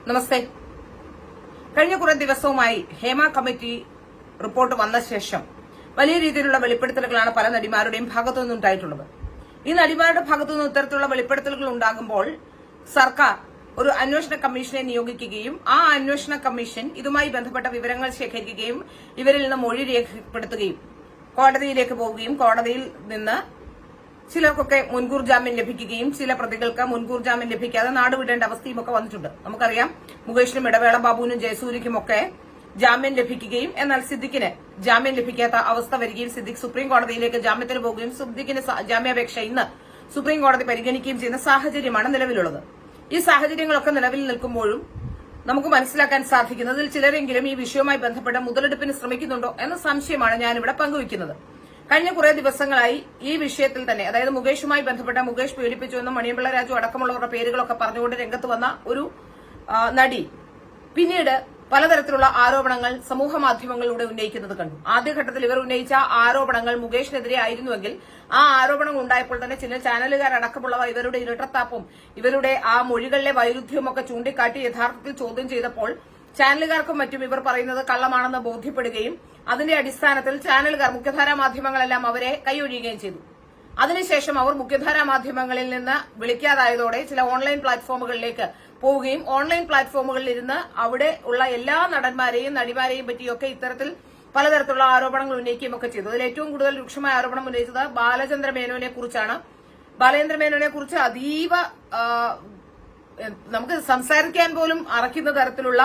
നമസ്തേ. കഴിഞ്ഞ കുറെ ദിവസവുമായി Hema committee report വന്ന ശേഷം വലിയ രീതിയിലുള്ള വെളിപ്പെടുത്തലുകളാണ് പല നടിമാരുടെയും ഭാഗത്തു നിന്നുണ്ടായിട്ടുള്ളത്. ഈ നടിമാരുടെ ഭാഗത്തു നിന്ന് ഇത്തരത്തിലുള്ള വെളിപ്പെടുത്തലുകൾ ഉണ്ടാകുമ്പോൾ സർക്കാർ ഒരു അന്വേഷണ കമ്മീഷനെ നിയോഗിക്കുകയും ആ അന്വേഷണ കമ്മീഷൻ ഇതുമായി ബന്ധപ്പെട്ട വിവരങ്ങൾ ശേഖരിക്കുകയും ഇവരിൽ നിന്ന് മൊഴി രേഖപ്പെടുത്തുകയും കോടതിയിലേക്ക് പോവുകയും കോടതിയിൽ നിന്ന് ചിലർക്കൊക്കെ മുൻകൂർ ജാമ്യം ലഭിക്കുകയും ചില പ്രതികൾക്ക് മുൻകൂർ ജാമ്യം ലഭിക്കാതെ നാടുവിടേണ്ട അവസ്ഥയും ഒക്കെ വന്നിട്ടുണ്ട്. നമുക്കറിയാം, മുകേഷിനും ഇടവേള ബാബുവിനും ജയസൂര്യക്കുമൊക്കെ ജാമ്യം ലഭിക്കുകയും എന്നാൽ സിദ്ദിഖിന് ജാമ്യം ലഭിക്കാത്ത അവസ്ഥ വരികയും സിദ്ദിഖ് സുപ്രീം കോടതിയിലേക്ക് ജാമ്യത്തിന് പോവുകയും സിദ്ദിഖിന് ജാമ്യാപേക്ഷ ഇന്ന് സുപ്രീം കോടതി പരിഗണിക്കുകയും ചെയ്യുന്ന സാഹചര്യമാണ് നിലവിലുള്ളത്. ഈ സാഹചര്യങ്ങളൊക്കെ നിലവിൽ നിൽക്കുമ്പോഴും നമുക്ക് മനസ്സിലാക്കാൻ സാധിക്കുന്നതിൽ ചിലരെങ്കിലും ഈ വിഷയവുമായി ബന്ധപ്പെട്ട മുതലെടുപ്പിന് ശ്രമിക്കുന്നുണ്ടോ എന്ന സംശയമാണ് ഞാനിവിടെ പങ്കുവയ്ക്കുന്നത്. കഴിഞ്ഞ കുറെ ദിവസങ്ങളായി ഈ വിഷയത്തിൽ തന്നെ, അതായത് മുകേഷുമായി ബന്ധപ്പെട്ട മുകേഷ് പീഡിപ്പിച്ചുവെന്നും മണിയമ്പിള്ള രാജു അടക്കമുള്ളവരുടെ പേരുകളൊക്കെ പറഞ്ഞുകൊണ്ട് രംഗത്ത് വന്ന ഒരു നടി പിന്നീട് പലതരത്തിലുള്ള ആരോപണങ്ങൾ സമൂഹ മാധ്യമങ്ങളിലൂടെ ഉന്നയിക്കുന്നത് കണ്ടു. ആദ്യഘട്ടത്തിൽ ഇവർ ഉന്നയിച്ച ആരോപണങ്ങൾ മുകേഷിനെതിരെ ആയിരുന്നുവെങ്കിൽ ആ ആരോപണം ഉണ്ടായപ്പോൾ തന്നെ ചില ചാനലുകാരടക്കമുള്ളവർ ഇവരുടെ ഇരട്ടത്താപ്പും ഇവരുടെ ആ മൊഴികളിലെ വൈരുദ്ധ്യവും ഒക്കെ ചൂണ്ടിക്കാട്ടി യഥാർത്ഥത്തിൽ ചോദ്യം ചെയ്തപ്പോൾ ചാനലുകാർക്കും മറ്റും ഇവർ പറയുന്നത് കള്ളമാണെന്ന് ബോധ്യപ്പെടുകയും അതിന്റെ അടിസ്ഥാനത്തിൽ ചാനലുകാർ, മുഖ്യധാരാ മാധ്യമങ്ങളെല്ലാം അവരെ കൈയൊഴിയുകയും ചെയ്തു. അതിനുശേഷം അവർ മുഖ്യധാരാ മാധ്യമങ്ങളിൽ നിന്ന് വിളിക്കാതായതോടെ ചില ഓൺലൈൻ പ്ലാറ്റ്ഫോമുകളിലേക്ക് പോവുകയും ഓൺലൈൻ പ്ലാറ്റ്ഫോമുകളിൽ ഇരുന്ന് അവിടെ ഉള്ള എല്ലാ നടന്മാരെയും നടിമാരെയും പറ്റിയൊക്കെ ഇത്തരത്തിൽ പലതരത്തിലുള്ള ആരോപണങ്ങൾ ഉന്നയിക്കുകയും ഒക്കെ ചെയ്തു. അതിൽ ഏറ്റവും കൂടുതൽ രൂക്ഷമായ ആരോപണം ഉന്നയിച്ചത് ബാലചന്ദ്ര മേനോനെ കുറിച്ചാണ്. ബാലചന്ദ്ര മേനോനെ കുറിച്ച് അതീവ നമുക്ക് സംസാരിക്കാൻ പോലും അറയ്ക്കുന്ന തരത്തിലുള്ള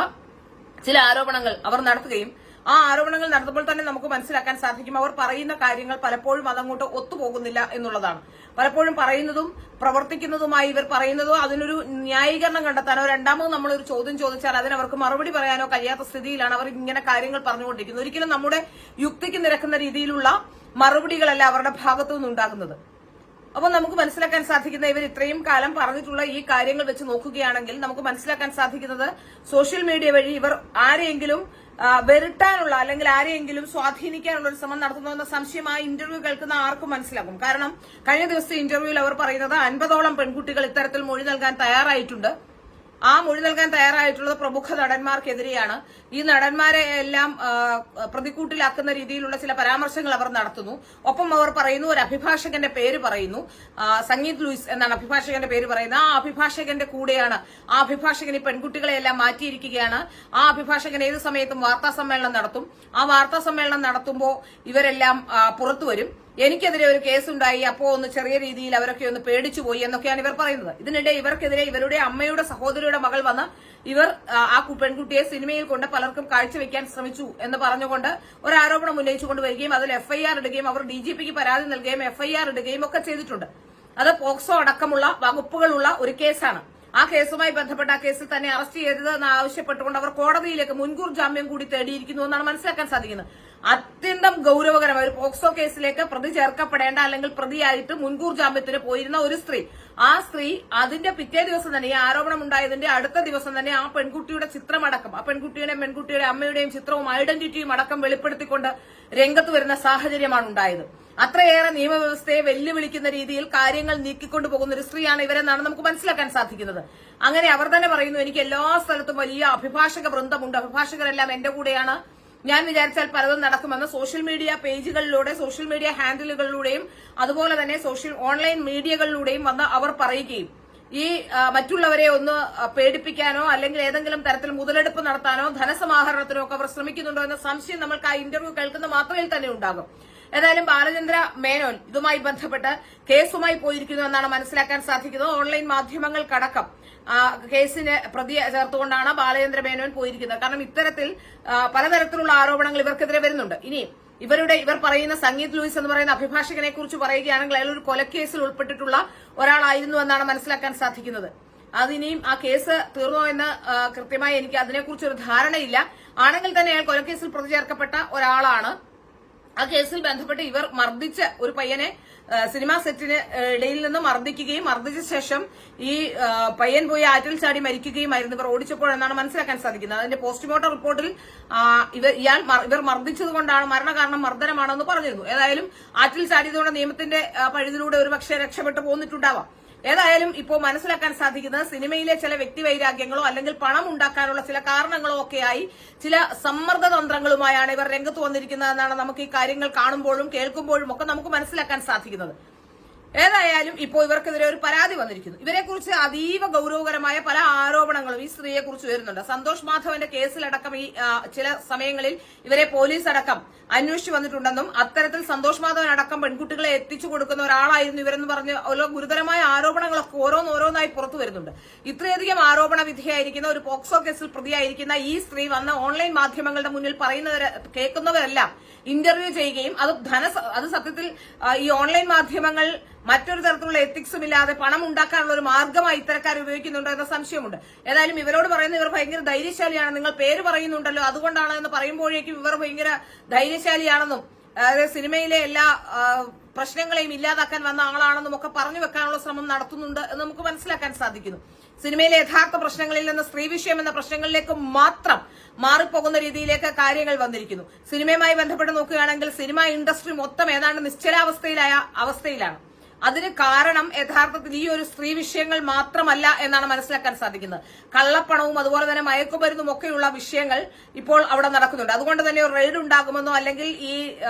ചില ആരോപണങ്ങൾ അവർ നടത്തുകയും ആ ആരോപണങ്ങൾ നടത്തുമ്പോൾ തന്നെ നമുക്ക് മനസ്സിലാക്കാൻ സാധിക്കും അവർ പറയുന്ന കാര്യങ്ങൾ പലപ്പോഴും അതങ്ങോട്ട് ഒത്തുപോകുന്നില്ല എന്നുള്ളതാണ്. പലപ്പോഴും പറയുന്നതും പ്രവർത്തിക്കുന്നതുമായി ഇവർ പറയുന്നതോ അതിനൊരു ന്യായീകരണം കണ്ടെത്താനോ രണ്ടാമത് നമ്മളൊരു ചോദ്യം ചോദിച്ചാൽ അതിനവർക്ക് മറുപടി പറയാനോ കഴിയാത്ത സ്ഥിതിയിലാണ് അവർ ഇങ്ങനെ കാര്യങ്ങൾ പറഞ്ഞുകൊണ്ടിരിക്കുന്നത്. ഒരിക്കലും നമ്മുടെ യുക്തിക്ക് നിരക്കുന്ന രീതിയിലുള്ള മറുപടികളല്ല അവരുടെ ഭാഗത്തു നിന്നുണ്ടാകുന്നത്. അപ്പോൾ നമുക്ക് മനസ്സിലാക്കാൻ സാധിക്കുന്ന ഇവർ ഇത്രയും കാലം പറഞ്ഞിട്ടുള്ള ഈ കാര്യങ്ങൾ വെച്ച് നോക്കുകയാണെങ്കിൽ നമുക്ക് മനസ്സിലാക്കാൻ സാധിക്കുന്നത് സോഷ്യൽ മീഡിയ വഴി ഇവർ ആരെയെങ്കിലും വരുത്താനുള്ള അല്ലെങ്കിൽ ആരെയെങ്കിലും സ്വാധീനിക്കാനുള്ള ഒരു ശ്രമം നടത്തുന്നുവെന്ന സംശയം ആ ഇന്റർവ്യൂ കേൾക്കുന്ന ആർക്കും മനസ്സിലാകും. കാരണം കഴിഞ്ഞ ദിവസത്തെ ഇന്റർവ്യൂവിൽ അവർ പറയുന്നത് 50ഓളം പെൺകുട്ടികൾ ഇത്തരത്തിൽ മൊഴി നൽകാൻ തയ്യാറായിട്ടുണ്ട്. ആ മൊഴി നൽകാൻ തയ്യാറായിട്ടുള്ളത് പ്രമുഖ നടന്മാർക്കെതിരെയാണ്. ഈ നടന്മാരെ എല്ലാം പ്രതിക്കൂട്ടിലാക്കുന്ന രീതിയിലുള്ള ചില പരാമർശങ്ങൾ അവർ നടത്തുന്നു. ഒപ്പം അവർ പറയുന്നു, ഒരു അഭിഭാഷകന്റെ പേര് പറയുന്നു, സംഗീത് ലൂയിസ് എന്നാണ് അഭിഭാഷകന്റെ പേര് പറയുന്നത്. ആ അഭിഭാഷകന്റെ കൂടെയാണ് ആ അഭിഭാഷകൻ ഈ പെൺകുട്ടികളെ എല്ലാം മാറ്റിയിരിക്കുകയാണ്. ആ അഭിഭാഷകൻ ഏത് സമയത്തും വാർത്താ സമ്മേളനം നടത്തും. ആ വാർത്താ സമ്മേളനം നടത്തുമ്പോൾ ഇവരെല്ലാം പുറത്തുവരും. എനിക്കെതിരെ ഒരു കേസുണ്ടായി, അപ്പോ ഒന്ന് ചെറിയ രീതിയിൽ അവരൊക്കെ ഒന്ന് പേടിച്ചുപോയി എന്നൊക്കെയാണ് ഇവർ പറയുന്നത്. ഇതിനിടെ ഇവർക്കെതിരെ ഇവരുടെ അമ്മയുടെ സഹോദരിയുടെ മകൾ വന്ന് ഇവർ ആ പെൺകുട്ടിയെ സിനിമയിൽ കൊണ്ട് പലർക്കും കാഴ്ചവെക്കാൻ ശ്രമിച്ചു എന്ന് പറഞ്ഞുകൊണ്ട് ഒരു ആരോപണം ഉന്നയിച്ചുകൊണ്ട് വരികയും അതിൽ എഫ്ഐആർ ഇടുകയും അവർ ഡിജിപിക്ക് പരാതി നൽകുകയും എഫ്ഐആർ ഇടുകയും ഒക്കെ ചെയ്തിട്ടുണ്ട്. അത് പോക്സോ അടക്കമുള്ള വകുപ്പുകളുള്ള ഒരു കേസാണ്. ആ കേസുമായി ബന്ധപ്പെട്ട ആ കേസിൽ തന്നെ അറസ്റ്റ് ചെയ്തതെന്ന് ആവശ്യപ്പെട്ടുകൊണ്ട് അവർ കോടതിയിലേക്ക് മുൻകൂർ ജാമ്യം കൂടി തേടിയിരിക്കുന്നു എന്നാണ് മനസ്സിലാക്കാൻ സാധിക്കുന്നത്. അത്യന്തം ഗൌരവകരമായ ഒരു പോക്സോ കേസിലേക്ക് പ്രതി ചേർക്കപ്പെടേണ്ട അല്ലെങ്കിൽ പ്രതിയായിട്ട് മുൻകൂർ ജാമ്യത്തിന് പോയിരുന്ന ഒരു സ്ത്രീ, ആ സ്ത്രീ അതിന്റെ പിറ്റേ ദിവസം തന്നെ, ഈ ആരോപണം ഉണ്ടായതിന്റെ അടുത്ത ദിവസം തന്നെ ആ പെൺകുട്ടിയുടെ ചിത്രമടക്കം, ആ പെൺകുട്ടിയുടെ അമ്മയുടെയും ചിത്രവും ഐഡന്റിറ്റിയും അടക്കം വെളിപ്പെടുത്തിക്കൊണ്ട് രംഗത്ത് വരുന്ന സാഹചര്യമാണ് ഉണ്ടായത്. അത്രയേറെ നിയമവ്യവസ്ഥയെ വെല്ലുവിളിക്കുന്ന രീതിയിൽ കാര്യങ്ങൾ നീക്കിക്കൊണ്ടു പോകുന്ന ഒരു സ്ത്രീയാണ് ഇവരെന്നാണ് നമുക്ക് മനസ്സിലാക്കാൻ സാധിക്കുന്നത്. അങ്ങനെ അവർ തന്നെ പറയുന്നു, എനിക്ക് എല്ലാ സ്ഥലത്തും വലിയ അഭിഭാഷക വൃന്ദമുണ്ട്, അഭിഭാഷകരെല്ലാം എന്റെ കൂടെയാണ്, ഞാൻ വിചാരിച്ചാൽ പലതും നടക്കുമെന്ന് സോഷ്യൽ മീഡിയ പേജുകളിലൂടെ, സോഷ്യൽ മീഡിയ ഹാൻഡിലുകളിലൂടെയും അതുപോലെ തന്നെ ഓൺലൈൻ മീഡിയകളിലൂടെയും വന്ന് അവർ പറയുകയും ഈ മറ്റുള്ളവരെ ഒന്ന് പേടിപ്പിക്കാനോ അല്ലെങ്കിൽ ഏതെങ്കിലും തരത്തിൽ മുതലെടുപ്പ് നടത്താനോ ധനസമാഹരണത്തിനോ ഒക്കെ അവർ ശ്രമിക്കുന്നുണ്ടോ എന്ന സംശയം നമ്മൾക്ക് ആ ഇന്റർവ്യൂ കേൾക്കുന്ന മാത്രയിൽ തന്നെ ഉണ്ടാകും. ഏതായാലും ബാലചന്ദ്ര മേനോൻ ഇതുമായി ബന്ധപ്പെട്ട് കേസുമായി പോയിരിക്കുന്നു എന്നാണ് മനസ്സിലാക്കാൻ സാധിക്കുന്നത്. ഓൺലൈൻ മാധ്യമങ്ങൾക്കടക്കം കേസിന് പ്രതിയെ ചേർത്തുകൊണ്ടാണ് ബാലചന്ദ്ര മേനോൻ പോയിരിക്കുന്നത്. കാരണം ഇത്തരത്തിൽ പലതരത്തിലുള്ള ആരോപണങ്ങൾ ഇവർക്കെതിരെ വരുന്നുണ്ട്. ഇനി ഇവർ പറയുന്ന സംഗീത് ലൂയിസ് എന്ന് പറയുന്ന അഭിഭാഷകനെ കുറിച്ച് പറയുകയാണെങ്കിൽ അയാൾ ഒരു കൊലക്കേസിൽ ഉൾപ്പെട്ടിട്ടുള്ള ഒരാളായിരുന്നു എന്നാണ് മനസ്സിലാക്കാൻ സാധിക്കുന്നത്. അതിനിയും ആ കേസ് തീർന്നോ എന്ന് കൃത്യമായി എനിക്ക് അതിനെക്കുറിച്ച് ഒരു ധാരണയില്ല. ആണെങ്കിൽ തന്നെ അയാൾ കൊലക്കേസിൽ പ്രതി ചേർക്കപ്പെട്ട ഒരാളാണ്. ആ കേസിൽ ബന്ധപ്പെട്ട് ഇവർ മർദ്ദിച്ച ഒരു പയ്യനെ സിനിമാ സെറ്റിന് ഇടയിൽ നിന്ന് മർദ്ദിക്കുകയും മർദ്ദിച്ച ശേഷം ഈ പയ്യൻ പോയി ആറ്റിൽ ചാടി മരിക്കുകയുമായിരുന്നു ഇവർ ഓടിച്ചപ്പോഴെന്നാണ് മനസ്സിലാക്കാൻ സാധിക്കുന്നത്. അതിന്റെ പോസ്റ്റ്മോർട്ടം റിപ്പോർട്ടിൽ ഇവർ മർദ്ദിച്ചതുകൊണ്ടാണ് മരണകാരണം മർദ്ദനമാണെന്ന് പറഞ്ഞിരുന്നു. ഏതായാലും ആറ്റിൽ ചാടിയതുകൊണ്ട് നിയമത്തിന്റെ പഴുതിലൂടെ ഒരുപക്ഷെ രക്ഷപ്പെട്ടു പോന്നിട്ടുണ്ടാവാം. ഏതായാലും ഇപ്പോൾ മനസ്സിലാക്കാൻ സാധിക്കുന്നത് സിനിമയിലെ ചില വ്യക്തിവൈരാഗ്യങ്ങളോ അല്ലെങ്കിൽ പണം ഉണ്ടാക്കാനുള്ള ചില കാരണങ്ങളോ ഒക്കെയായി ചില സമ്മർദ്ദ തന്ത്രങ്ങളുമായാണ് ഇവർ രംഗത്ത് വന്നിരിക്കുന്നതെന്നാണ് നമുക്ക് ഈ കാര്യങ്ങൾ കാണുമ്പോഴും കേൾക്കുമ്പോഴും ഒക്കെ നമുക്ക് മനസ്സിലാക്കാൻ സാധിക്കുന്നത്. ഏതായാലും ഇപ്പോൾ ഇവർക്കെതിരെ ഒരു പരാതി വന്നിരിക്കുന്നു. ഇവരെക്കുറിച്ച് അതീവ ഗൌരവകരമായ പല ആരോപണങ്ങളും ഈ സ്ത്രീയെ കുറിച്ച് വരുന്നുണ്ട്. സന്തോഷ് മാധവന്റെ കേസിലടക്കം ഈ ചില സമയങ്ങളിൽ ഇവരെ പോലീസ് അടക്കം അന്വേഷിച്ചു വന്നിട്ടുണ്ടെന്നും അത്തരത്തിൽ സന്തോഷ് മാധവനടക്കം പെൺകുട്ടികളെ എത്തിച്ചു കൊടുക്കുന്ന ഒരാളായിരുന്നു ഇവരെന്ന് പറഞ്ഞ് ഓരോ ഗുരുതരമായ ആരോപണങ്ങളൊക്കെ ഓരോന്നോരോന്നായി പുറത്തു വരുന്നുണ്ട്. ഇത്രയധികം ആരോപണ വിധേയായിരിക്കുന്ന ഒരു പോക്സോ കേസിൽ പ്രതിയായിരിക്കുന്ന ഈ സ്ത്രീ വന്ന ഓൺലൈൻ മാധ്യമങ്ങളുടെ മുന്നിൽ കേൾക്കുന്നവരെല്ലാം ഇന്റർവ്യൂ ചെയ്യുകയും അത് സത്യത്തിൽ ഈ ഓൺലൈൻ മാധ്യമങ്ങൾ മറ്റൊരു തരത്തിലുള്ള എത്തിക്സും ഇല്ലാതെ പണം ഉണ്ടാക്കാനുള്ള ഒരു മാർഗമായി ഇത്തരക്കാർ ഉപയോഗിക്കുന്നുണ്ടോ എന്ന സംശയമുണ്ട്. ഏതായാലും ഇവരോട് പറയുന്ന ഇവർ ഭയങ്കര ധൈര്യശാലിയാണ്, നിങ്ങൾ പേര് പറയുന്നുണ്ടല്ലോ അതുകൊണ്ടാണ് എന്ന് പറയുമ്പോഴേക്കും ഇവർ ഭയങ്കര ധൈര്യശാലിയാണെന്നും അതായത് സിനിമയിലെ എല്ലാ പ്രശ്നങ്ങളെയും ഇല്ലാതാക്കാൻ വന്ന ആളാണെന്നും ഒക്കെ പറഞ്ഞു വെക്കാനുള്ള ശ്രമം നടത്തുന്നുണ്ട് എന്ന് നമുക്ക് മനസ്സിലാക്കാൻ സാധിക്കുന്നു. സിനിമയിലെ യഥാർത്ഥ പ്രശ്നങ്ങളിൽ നിന്ന് സ്ത്രീ വിഷയം എന്ന പ്രശ്നങ്ങളിലേക്ക് മാത്രം മാറിപ്പോകുന്ന രീതിയിലേക്ക് കാര്യങ്ങൾ വന്നിരിക്കുന്നു. സിനിമയുമായി ബന്ധപ്പെട്ട് നോക്കുകയാണെങ്കിൽ സിനിമ ഇൻഡസ്ട്രി മൊത്തം ഏതാണ്ട് അവസ്ഥയിലാണ്. അതിന് കാരണം യഥാർത്ഥത്തിൽ ഈ ഒരു സ്ത്രീ വിഷയങ്ങൾ മാത്രമല്ല എന്നാണ് മനസ്സിലാക്കാൻ സാധിക്കുന്നത്. കള്ളപ്പണവും അതുപോലെ തന്നെ മയക്കുമരുന്നും ഒക്കെയുള്ള വിഷയങ്ങൾ ഇപ്പോൾ അവിടെ നടക്കുന്നുണ്ട്. അതുകൊണ്ട് തന്നെ ഒരു റെയ്ഡ് ഉണ്ടാകുമെന്നോ അല്ലെങ്കിൽ ഈ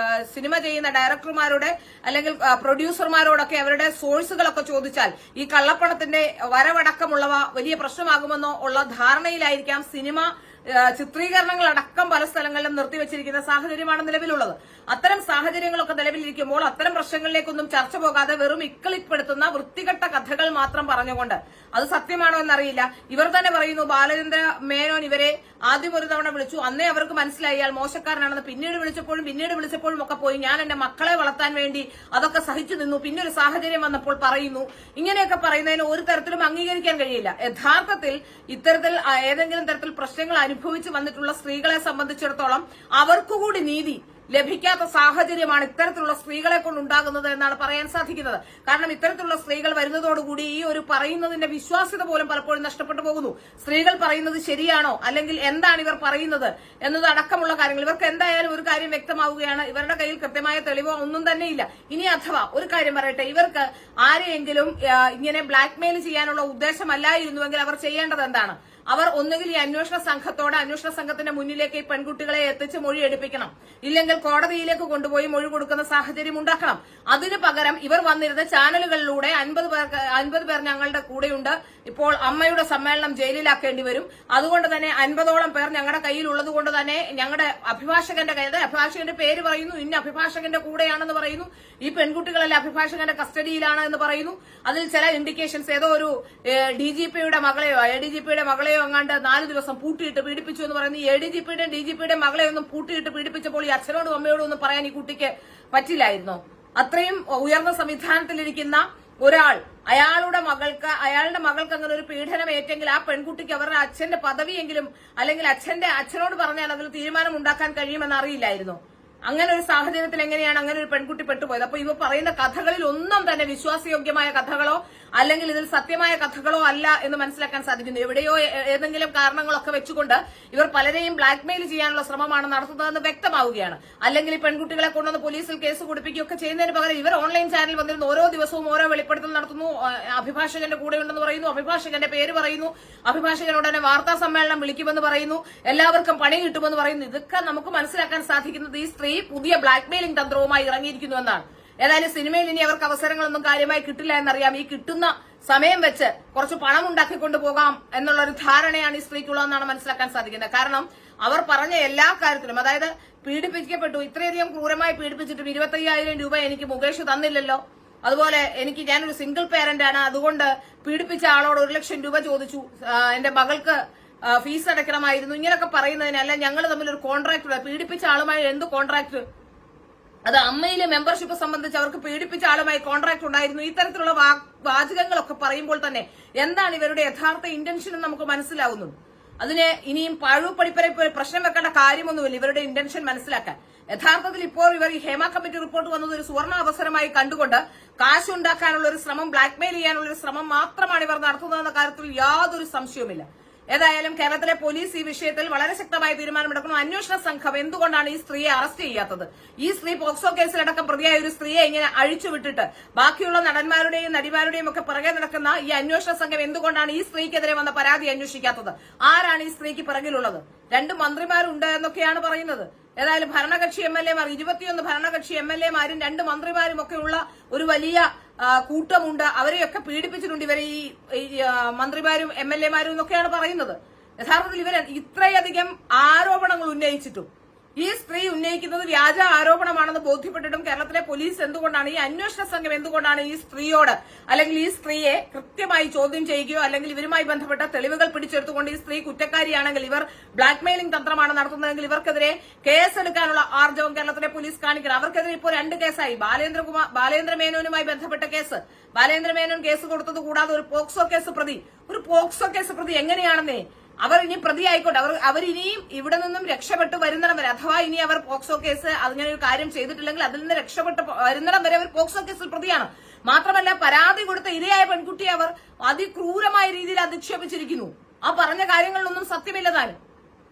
സിനിമ ചെയ്യുന്ന ഡയറക്ടർമാരുടെ അല്ലെങ്കിൽ പ്രൊഡ്യൂസർമാരോടൊക്കെ അവരുടെ സോഴ്സുകളൊക്കെ ചോദിച്ചാൽ ഈ കള്ളപ്പണത്തിന്റെ വരവടക്കമുള്ളവ വലിയ പ്രശ്നമാകുമെന്നോ ഉള്ള ധാരണയിലായിരിക്കാം സിനിമ ചിത്രീകരണങ്ങളടക്കം പല സ്ഥലങ്ങളിലും നിർത്തിവച്ചിരിക്കുന്ന സാഹചര്യമാണ് നിലവിലുള്ളത്. അത്തരം സാഹചര്യങ്ങളൊക്കെ നിലവിലിരിക്കുമ്പോൾ അത്തരം പ്രശ്നങ്ങളിലേക്കൊന്നും ചർച്ച പോകാതെ വെറും ഇക്കളിപ്പെടുത്തുന്ന വൃത്തികെട്ട കഥകൾ മാത്രം പറഞ്ഞുകൊണ്ട് അത് സത്യമാണോ എന്നറിയില്ല. ഇവർ തന്നെ പറയുന്നു ബാലചന്ദ്ര മേനോൻ ഇവരെ ആദ്യം ഒരു തവണ വിളിച്ചു, അന്നേ അവർക്ക് മനസ്സിലായി അയാൾ മോശക്കാരനാണെന്ന്. പിന്നീട് വിളിച്ചപ്പോഴും ഒക്കെ പോയി ഞാൻ എന്റെ മക്കളെ വളർത്താൻ വേണ്ടി അതൊക്കെ സഹിച്ചു നിന്നു, പിന്നെ ഒരു സാഹചര്യം വന്നപ്പോൾ പറയുന്നു. ഇങ്ങനെയൊക്കെ പറയുന്നതിന് ഒരു തരത്തിലും അംഗീകരിക്കാൻ കഴിയില്ല. യഥാർത്ഥത്തിൽ ഇത്തരത്തിൽ ഏതെങ്കിലും തരത്തിൽ പ്രശ്നങ്ങൾ അനുഭവിച്ചു വന്നിട്ടുള്ള സ്ത്രീകളെ സംബന്ധിച്ചിടത്തോളം അവർക്കുകൂടി നീതി ലഭിക്കാത്ത സാഹചര്യമാണ് ഇത്തരത്തിലുള്ള സ്ത്രീകളെ കൊണ്ടുണ്ടാകുന്നത് എന്നാണ് പറയാൻ സാധിക്കുന്നത്. കാരണം ഇത്തരത്തിലുള്ള സ്ത്രീകൾ വരുന്നതോടുകൂടി ഈ ഒരു പറയുന്നതിന്റെ വിശ്വാസ്യത പോലും പലപ്പോഴും നഷ്ടപ്പെട്ടു പോകുന്നു. സ്ത്രീകൾ പറയുന്നത് ശരിയാണോ അല്ലെങ്കിൽ എന്താണ് ഇവർ പറയുന്നത് എന്നതടക്കമുള്ള കാര്യങ്ങൾ ഇവർക്ക് എന്തായാലും ഒരു കാര്യം വ്യക്തമാവുകയാണ്, ഇവരുടെ കയ്യിൽ കൃത്യമായ തെളിവോ ഒന്നും തന്നെയില്ല. ഇനി അഥവാ ഒരു കാര്യം പറയട്ടെ, ഇവർക്ക് ആരെയെങ്കിലും ഇങ്ങനെ ബ്ലാക്ക്മെയിൽ ചെയ്യാനുള്ള ഉദ്ദേശമല്ലായിരുന്നുവെങ്കിൽ അവർ ചെയ്യേണ്ടത് എന്താണ്? അവർ ഒന്നുകിൽ ഈ അന്വേഷണ സംഘത്തിന്റെ മുന്നിലേക്ക് ഈ പെൺകുട്ടികളെ എത്തിച്ച് മൊഴി എടുപ്പിക്കണം, ഇല്ലെങ്കിൽ കോടതിയിലേക്ക് കൊണ്ടുപോയി മൊഴി കൊടുക്കുന്ന സാഹചര്യം ഉണ്ടാക്കണം. അതിനു പകരം ഇവർ വന്നിരുന്ന ചാനലുകളിലൂടെ 50 പേർ ഞങ്ങളുടെ കൂടെയുണ്ട്, ഇപ്പോൾ അമ്മയുടെ സമ്മേളനം ജയിലിലാക്കേണ്ടി വരും, അതുകൊണ്ട് തന്നെ 50ഓളം പേർ ഞങ്ങളുടെ കയ്യിലുള്ളത് കൊണ്ട് തന്നെ ഞങ്ങളുടെ അഭിഭാഷകന്റെ പേര് പറയുന്നു, ഇന്ന അഭിഭാഷകന്റെ കൂടെയാണെന്ന് പറയുന്നു, ഈ പെൺകുട്ടികളെല്ലാം അഭിഭാഷകന്റെ കസ്റ്റഡിയിലാണ് എന്ന് പറയുന്നു. അതിൽ ചില ഇൻഡിക്കേഷൻസ് ഏതോ ഒരു ഡിജിപിയുടെ മകളെയോ അങ്ങാണ്ട് 4 ദിവസം പൂട്ടിയിട്ട് പീഡിപ്പിച്ചു എന്ന് പറയുന്നു. ഡിജിപിയുടെ മകളെ ഒന്നും പൂട്ടിയിട്ട് പീഡിപ്പിച്ചപ്പോൾ ഈ അച്ഛനോടും അമ്മയോടും ഒന്നും പറയാൻ ഈ കുട്ടിക്ക് പറ്റില്ലായിരുന്നോ? അത്രയും ഉയർന്ന സംവിധാനത്തിലിരിക്കുന്ന ഒരാൾ അയാളുടെ മകൾക്ക് അങ്ങനെ ഒരു പീഡനം ഏറ്റെങ്കിൽ ആ പെൺകുട്ടിക്ക് അവരുടെ അച്ഛന്റെ പദവിയെങ്കിലും അല്ലെങ്കിൽ അച്ഛനോട് പറഞ്ഞാൽ അതിൽ തീരുമാനം ഉണ്ടാക്കാൻ കഴിയുമെന്ന് അറിയില്ലായിരുന്നു. അങ്ങനെ ഒരു സാഹചര്യത്തിൽ എങ്ങനെയാണ് അങ്ങനെ ഒരു പെൺകുട്ടി പെട്ടുപോയത്? അപ്പൊ ഇവ പറയുന്ന കഥകളിൽ ഒന്നും തന്നെ വിശ്വാസയോഗ്യമായ കഥകളോ അല്ലെങ്കിൽ ഇതിൽ സത്യമായ കഥകളോ അല്ല എന്ന് മനസ്സിലാക്കാൻ സാധിക്കുന്നു. എവിടെയോ ഏതെങ്കിലും കാരണങ്ങളൊക്കെ വെച്ചുകൊണ്ട് ഇവർ പലരെയും ബ്ലാക്ക്മെയിൽ ചെയ്യാനുള്ള ശ്രമമാണ് നടത്തുന്നതെന്ന് വ്യക്തമാവുകയാണ്. അല്ലെങ്കിൽ ഈ പെൺകുട്ടികളെ കൊണ്ടുവന്ന് പോലീസിൽ കേസ് കൊടുപ്പിക്കുകയൊക്കെ ചെയ്യുന്നതിന് പകരം ഇവർ ഓൺലൈൻ ചാനൽ വന്നിരുന്നു ഓരോ ദിവസവും ഓരോ വെളിപ്പെടുത്തൽ നടത്തുന്നു, അഭിഭാഷകന്റെ കൂടെയുണ്ടെന്ന് പറയുന്നു, അഭിഭാഷകന്റെ പേര് പറയുന്നു, അഭിഭാഷകനോട് തന്നെ വാർത്താ സമ്മേളനം വിളിക്കുമെന്ന് പറയുന്നു, എല്ലാവർക്കും പണി കിട്ടുമെന്ന് പറയുന്നു. ഇതൊക്കെ നമുക്ക് മനസ്സിലാക്കാൻ സാധിക്കുന്നത് ഈ സ്ത്രീ പുതിയ ബ്ലാക്ക്മെയിലിംഗ് തന്ത്രവുമായി ഇറങ്ങിയിരിക്കുന്നു എന്നാണ്. ഏതായാലും സിനിമയിൽ ഇനി അവർക്ക് അവസരങ്ങളൊന്നും കാര്യമായി കിട്ടില്ല എന്നറിയാം. ഈ കിട്ടുന്ന സമയം വെച്ച് കുറച്ച് പണം ഉണ്ടാക്കിക്കൊണ്ടു പോകാം എന്നുള്ള ഒരു ധാരണയാണ് ഈ സ്ത്രീക്കുള്ളതെന്നാണ് മനസ്സിലാക്കാൻ സാധിക്കുന്നത്. കാരണം അവർ പറഞ്ഞ എല്ലാ കാര്യത്തിലും, അതായത് പീഡിപ്പിക്കപ്പെട്ടു, ഇത്രയധികം ക്രൂരമായി പീഡിപ്പിച്ചിട്ടും 25,000 രൂപ എനിക്ക് മുകേഷ് തന്നില്ലല്ലോ, അതുപോലെ ഞാനൊരു സിംഗിൾ പേരന്റ് ആണ്, അതുകൊണ്ട് പീഡിപ്പിച്ച ആളോട് 1 ലക്ഷം രൂപ ചോദിച്ചു, എന്റെ മകൾക്ക് ഫീസ് അടയ്ക്കണമായിരുന്നു, ഇങ്ങനെയൊക്കെ പറയുന്നതിനല്ല ഞങ്ങൾ തമ്മിൽ ഒരു കോൺട്രാക്ട്, പീഡിപ്പിച്ച ആളുമായി എന്ത് കോൺട്രാക്ട്? അത് അമ്മയിലെ മെമ്പർഷിപ്പ് സംബന്ധിച്ച് അവർക്ക് പീഡിപ്പിച്ച ആളുമായി കോൺട്രാക്ട് ഉണ്ടായിരുന്നു. ഇത്തരത്തിലുള്ള വാചകങ്ങളൊക്കെ പറയുമ്പോൾ തന്നെ എന്താണ് ഇവരുടെ യഥാർത്ഥ ഇന്റൻഷൻ എന്ന് നമുക്ക് മനസ്സിലാവുന്നു. അതിന് ഇനിയും പാഴുപടിപ്പരെ പ്രശ്നം വെക്കേണ്ട കാര്യമൊന്നുമില്ല ഇവരുടെ ഇന്റൻഷൻ മനസ്സിലാക്കാൻ. യഥാർത്ഥത്തിൽ ഇപ്പോൾ ഇവർ ഈ ഹേമ കമ്മിറ്റി റിപ്പോർട്ട് വന്നത് ഒരു സുവർണ അവസരമായി കണ്ടുകൊണ്ട് കാശുണ്ടാക്കാനുള്ള ഒരു ശ്രമം, ബ്ലാക്ക്മെയിൽ ചെയ്യാനുള്ള ഒരു ശ്രമം മാത്രമാണ് ഇവർ നടത്തുന്നതെന്ന കാര്യത്തിൽ യാതൊരു സംശയവുമില്ല. ഏതായാലും കേരളത്തിലെ പോലീസ് ഈ വിഷയത്തിൽ വളരെ ശക്തമായ തീരുമാനമെടുക്കുന്നു. അന്വേഷണ സംഘം എന്തുകൊണ്ടാണ് ഈ സ്ത്രീയെ അറസ്റ്റ് ചെയ്യാത്തത്? ഈ സ്ത്രീ പോക്സോ കേസിലടക്കം പ്രതിയായ ഒരു സ്ത്രീയെ ഇങ്ങനെ അഴിച്ചുവിട്ടിട്ട് ബാക്കിയുള്ള നടന്മാരുടെയും നടിമാരുടെയും ഒക്കെ പിറകെ നടക്കുന്ന ഈ അന്വേഷണ സംഘം എന്തുകൊണ്ടാണ് ഈ സ്ത്രീക്കെതിരെ വന്ന പരാതി അന്വേഷിക്കാത്തത്? ആരാണ് ഈ സ്ത്രീക്ക് പിറകിലുള്ളത്? 2 മന്ത്രിമാരുണ്ട് എന്നൊക്കെയാണ് പറയുന്നത്. ഏതായാലും ഭരണകക്ഷി MLA-മാർ 21 ഭരണകക്ഷി MLA-മാരും 2 മന്ത്രിമാരും ഒക്കെ ഉള്ള ഒരു വലിയ കൂട്ടമുണ്ട്. അവരെയൊക്കെ പീഡിപ്പിച്ചിട്ടുണ്ട് ഇവരെ ഈ മന്ത്രിമാരും MLA-മാരും എന്നൊക്കെയാണ് പറയുന്നത്. യഥാർത്ഥത്തിൽ ഇവർ ഇത്രയധികം ആരോപണങ്ങൾ ഉന്നയിച്ചിട്ടും ഈ സ്ത്രീ ഉന്നയിക്കുന്നത് വ്യാജ ആരോപണമാണെന്ന് ബോധ്യപ്പെട്ടിട്ടും കേരളത്തിലെ പോലീസ് എന്തുകൊണ്ടാണ്, ഈ അന്വേഷണ സംഘം എന്തുകൊണ്ടാണ് ഈ സ്ത്രീയോട് അല്ലെങ്കിൽ ഈ സ്ത്രീയെ കൃത്യമായി ചോദ്യം ചെയ്യുകയോ അല്ലെങ്കിൽ ഇവരുമായി ബന്ധപ്പെട്ട തെളിവുകൾ പിടിച്ചെടുത്തുകൊണ്ട് ഈ സ്ത്രീ കുറ്റക്കാരിയാണെങ്കിൽ ഇവർ ബ്ലാക്ക്മെയിലിംഗ് തന്ത്രമാണ് നടത്തുന്നതെങ്കിൽ ഇവർക്കെതിരെ കേസെടുക്കാനുള്ള ആർജവം കേരളത്തിലെ പോലീസ് കാണിക്കണം. അവർക്കെതിരെ ഇപ്പോൾ 2 കേസായി. ബാലേന്ദ്ര മേനോനുമായി ബന്ധപ്പെട്ട കേസ്, ബാലേന്ദ്ര മേനോൻ കേസ് കൊടുത്തത് കൂടാതെ ഒരു പോക്സോ കേസ് പ്രതി എങ്ങനെയാണെന്നേ അവർ ഇനി പ്രതിയായിക്കോട്ടെ, അവരിനിയും ഇവിടെ നിന്നും രക്ഷപ്പെട്ട് വരുന്നിടം വരെ, അഥവാ ഇനി അവർ പോക്സോ കേസ് അങ്ങനെ ഒരു കാര്യം ചെയ്തിട്ടില്ലെങ്കിൽ അതിൽ നിന്ന് രക്ഷപ്പെട്ട് വരുന്നിടം വരെ അവർ പോക്സോ കേസിൽ പ്രതിയാണ്. മാത്രമല്ല പരാതി കൊടുത്ത ഇരയായ പെൺകുട്ടിയെ അവർ അതിക്രൂരമായ രീതിയിൽ അധിക്ഷേപിച്ചിരിക്കുന്നു. ആ പറഞ്ഞ കാര്യങ്ങളിലൊന്നും സത്യമില്ല താനും.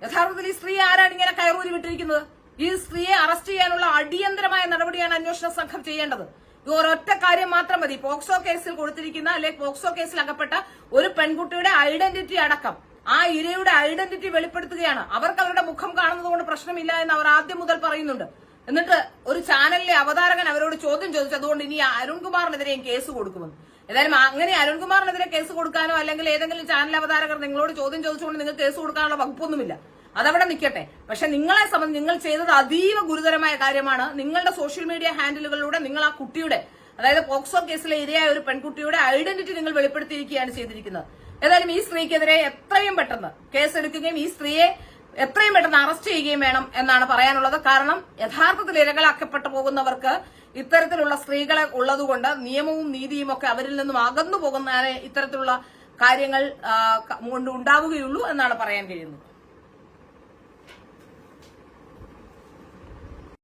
യഥാർത്ഥത്തിൽ ഈ സ്ത്രീ ആരാണ് ഇങ്ങനെ കയറൂരി വിട്ടിരിക്കുന്നത്? ഈ സ്ത്രീയെ അറസ്റ്റ് ചെയ്യാനുള്ള അടിയന്തരമായ നടപടിയാണ് അന്വേഷണ സംഘം ചെയ്യേണ്ടത്. ഈ ഒരൊറ്റ കാര്യം മാത്രം മതി. പോക്സോ കേസിൽ കൊടുത്തിരിക്കുന്ന അല്ലെങ്കിൽ പോക്സോ കേസിൽ അകപ്പെട്ട ഒരു പെൺകുട്ടിയുടെ ഐഡന്റിറ്റി അടക്കം ആ ഇരയുടെ ഐഡന്റിറ്റി വെളിപ്പെടുത്തുകയാണ്. അവർക്ക് അവരുടെ മുഖം കാണുന്നതുകൊണ്ട് പ്രശ്നമില്ല എന്ന് അവർ ആദ്യം മുതൽ പറയുന്നുണ്ട്. എന്നിട്ട് ഒരു ചാനലിലെ അവതാരകൻ അവരോട് ചോദ്യം ചോദിച്ചു, അതുകൊണ്ട് ഇനി അരുൺകുമാറിനെതിരെയും കേസ് കൊടുക്കുമെന്ന്. ഏതായാലും അങ്ങനെ അരുൺകുമാറിനെതിരെ കേസ് കൊടുക്കാനോ അല്ലെങ്കിൽ ഏതെങ്കിലും ചാനൽ അവതാരകർ നിങ്ങളോട് ചോദ്യം ചോദിച്ചുകൊണ്ട് നിങ്ങൾക്ക് കേസ് കൊടുക്കാനുള്ള വകുപ്പൊന്നുമില്ല. അതവിടെ നിൽക്കട്ടെ. പക്ഷെ നിങ്ങളെ സംബന്ധിച്ച് നിങ്ങൾ ചെയ്തത് അതീവ ഗുരുതരമായ കാര്യമാണ്. നിങ്ങളുടെ സോഷ്യൽ മീഡിയ ഹാൻഡിലുകളിലൂടെ നിങ്ങൾ ആ കുട്ടിയുടെ, അതായത് പോക്സോ കേസിലെ ഇരയായ ഒരു പെൺകുട്ടിയുടെ ഐഡന്റിറ്റി നിങ്ങൾ വെളിപ്പെടുത്തിയിരിക്കുകയാണ് ചെയ്തിരിക്കുന്നത്. ഏതായാലും ഈ സ്ത്രീക്കെതിരെ എത്രയും പെട്ടെന്ന് കേസെടുക്കുകയും ഈ സ്ത്രീയെ എത്രയും പെട്ടെന്ന് അറസ്റ്റ് ചെയ്യുകയും വേണം എന്നാണ് പറയാനുള്ളത്. കാരണം യഥാർത്ഥത്തിൽ ഇരകളാക്കപ്പെട്ടു പോകുന്നവർക്ക് ഇത്തരത്തിലുള്ള സ്ത്രീകളെ ഉള്ളതുകൊണ്ട് നിയമവും നീതിയും ഒക്കെ അവരിൽ നിന്നും അകന്നു പോകുന്ന ഇത്തരത്തിലുള്ള കാര്യങ്ങൾ കൊണ്ട് ഉണ്ടാവുകയുള്ളൂ എന്നാണ് പറയാൻ കഴിയുന്നത്.